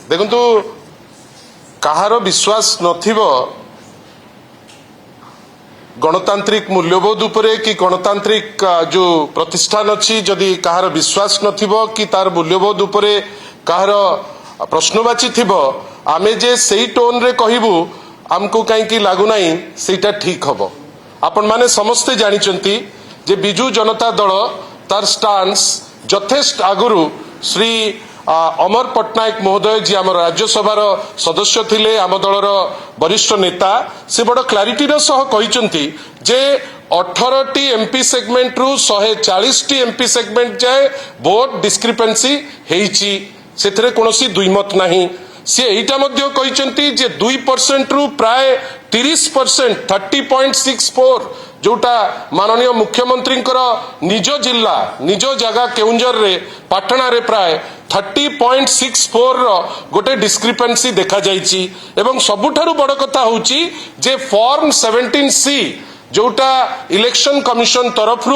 देखंतु कहार विश्वास नथिबो गणतांत्रिक मूल्यबोध उपरे कि गणतांत्रिक जो प्रतिष्ठान अच्छी जदि कहार विश्वास नथिबो कि तार मूल्यबोध उपरे कहार प्रश्नवाची थिबो आमे जे सेई टोन रे कहिबु आमको कहीं लगुना सेटा ठीक हम आपण माने समस्ते जानिचंती जे बिजू जनता दल तार स्टांस यथेष्ट आगुरु श्री अमर पट्टनायक महोदय जी आम राज्यसभार सदस्य थिले आम दलर वरिष्ठ नेता से बड़ क्लारिटी सह कहिसंती जे 18 एमपी सेगमेंट रु 140 एमपी सेगमेंट जाए वोट डिस्क्रिपेंसी हेइची सेथरे कोनोसी दुईमत नाही सी एटा मध्य कहिसंती जे 2% रु प्राय 30% 30.64 जोटा माननीय मुख्यमंत्री निज जिला निज जगह केउंझर रे पाटना रे प्राय 30.64 गोटे डिस्क्रिपेंसी देखा जाइछि एवं सबुठारु बड़ कथा होउछि जे फॉर्म 17C जोटा इलेक्शन कमिशन तरफ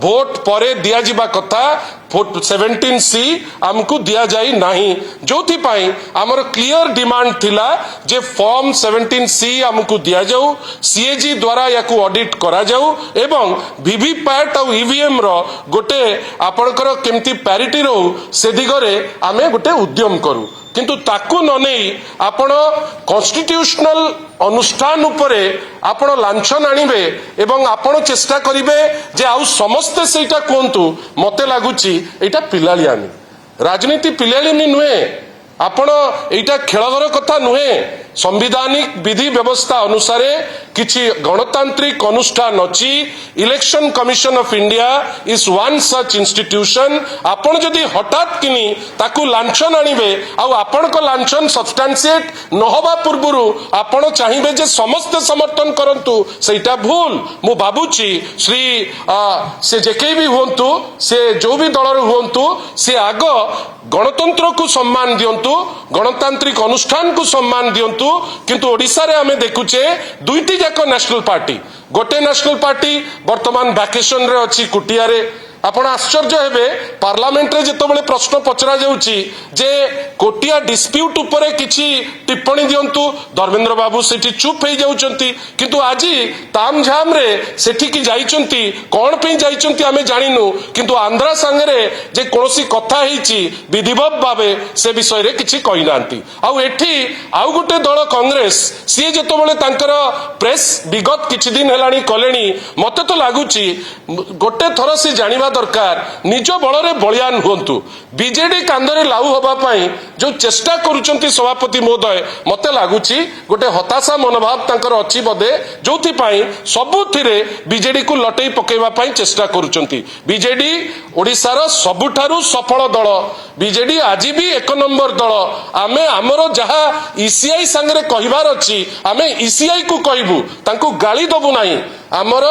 भोट परे दिया जिबा कथा 17C आमको दिया जाई नहीं जोथि पाई आमर क्लियर डिमांड थिला जे फॉर्म 17C आमको दिया जाऊ सीएजी द्वारा याकू ऑडिट करा जाऊ एवं वीवीपैट और ईवीएम रो गोटे आपनकर केमती पैरिटी रहू से दिगरे आमे गोटे उद्यम करू किंतु ताकू न नहीं आपण कॉन्स्टिट्यूशनल अनुष्ठान उपरे आपण लांछन आनिबे एवं आपण चेष्टा करिवे जे आउ समस्ते सेटा कोंतु मते लागुची एटा पिलालियानी राजनीति पिलालियानी नुहे आपण एटा खेलघर कथा नुहे संविधानिक विधि व्यवस्था अनुसार किछि गणतांत्रिक अनुष्ठान अछि election commission of India is one such institution आपण जदि हठात किनी ताकू लांछन आनिबे आ आपण को लांछन सब्सटेंशिएट न होबा पूर्वरु आपण चाहिबे जे समस्त समर्थन करंतु सेटा भूल मु बाबूची श्री से जेके भी होंतु से जो भी दलर होंतु से आग गणतंत्र को सम्मान दियंतु गणतांत्रिक अनुष्ठान को सम्मान दियंतु किंतु ओडिसा रे हमें देखुचे दुईटी जाक नेशनल पार्टी गोटे नेशनल पार्टी वर्तमान वैकेशन रे अछि कुटिया रे आपण आश्चर्य हेबे पार्लियामेंट रे जेतबेले प्रश्न पचरा जाउची जे कोटिया डिस्प्यूट उपरे किछि टिप्पणी दियंतु धर्मेंद्र बाबू सेठी चुप हे जाउचंती किंतु आजी तामझाम रे सेठी की जाइचंती कोन पे जाइचंती हमें जानिनु किंतु आंध्रा संगे जे कोनोसी कथा हेची विधिवत भाबे से विषय रे किछि कहि नांती आउ एठी आउ गोटे दल कांग्रेस सी जेतबेले तांकर प्रेस विगत किछि दिन हेलानी कलेनी मते तो लागुची गोटे थर से जानिबा दरकार निज बल बलियान हुंतु बीजेडी कांदरे लाउ होबा पाई जो चेष्टा करूचंती सभापति महोदय मते लागुची गोटे हताशा मनोभाव तांकर अछि बदे जोथि पाई सबुथिरे बीजेडी को लटई पकेबा पाई चेष्टा करूचंती बीजेडी ओडिसार सबुठारु सफल दल बीजेडी आज भी 1 नंबर दल आमे हमरो जहा ईसीआई संगे कहिबार अछि आमे ईसीआई को कहबू तांको गाली दबु नाही आमर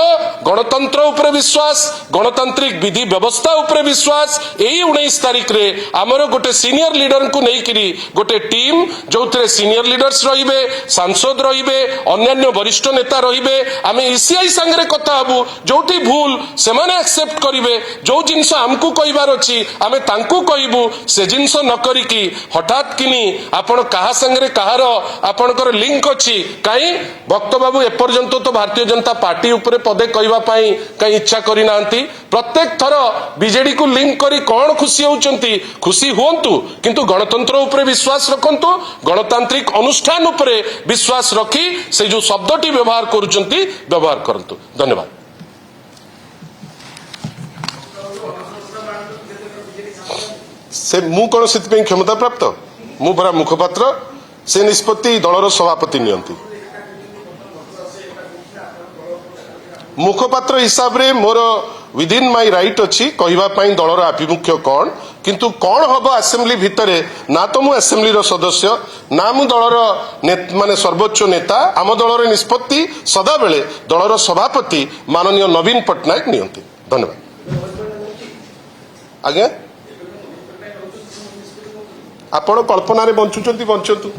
गणतंत्र उपरे विश्वास गणतांत्रिक विधि व्यवस्था उपरे विश्वास एई 19 तारिख रे आमर गोटे सीनियर लीडर को नेइकिरी गोटे टीम जोथरे सीनियर लीडर्स रहिबे सांसद रहिबे अन्य वरिष्ठ नेता रहिबे आमे ईसीआई संगे कथा हबु जोठी भूल से माने एक्सेप्ट करिवे जो जिंस हमकु कहिबार अछि आमे तांकु कहिबु से जिंस न करिकी हठात किनी आपण कहा संगे कहार आपणकर लिंक अछि काई भक्त बाबू एपर्यंत तो भारतीय जनता पार्टी उपरे पदे कहवा पाई कई इच्छा करी नांती प्रत्येक थर बीजेडी को लिंक करी कौन खुशी होचंती खुशी होंतु किंतु गणतंत्र उपरे विश्वास रखंतु गणतांत्रिक अनुष्ठान उपरे विश्वास रखी से जो शब्दटी व्यवहार करूचंती व्यवहार करंतु धन्यवाद से मु कौन से क्षमता प्राप्त मु बरा मुखपात्र से निष्पत्ति दलर सभापति नियंती मुखपात्र हिसाब रे more with in my right अच्छी कहवा दलर आभिमुख्य कौन किंतु कौन हम आसेम्बली भितरे ना तो मु आसेम्बली रो सदस्य ना मु दलर माने सर्वोच्च नेता आम दलर निष्पत्ति सदा बेले दलर सभापति माननीय नवीन पट्टनायक नियंती धन्यवाद आज्ञा आपण कल्पना रे बंचुचंती बंचतु।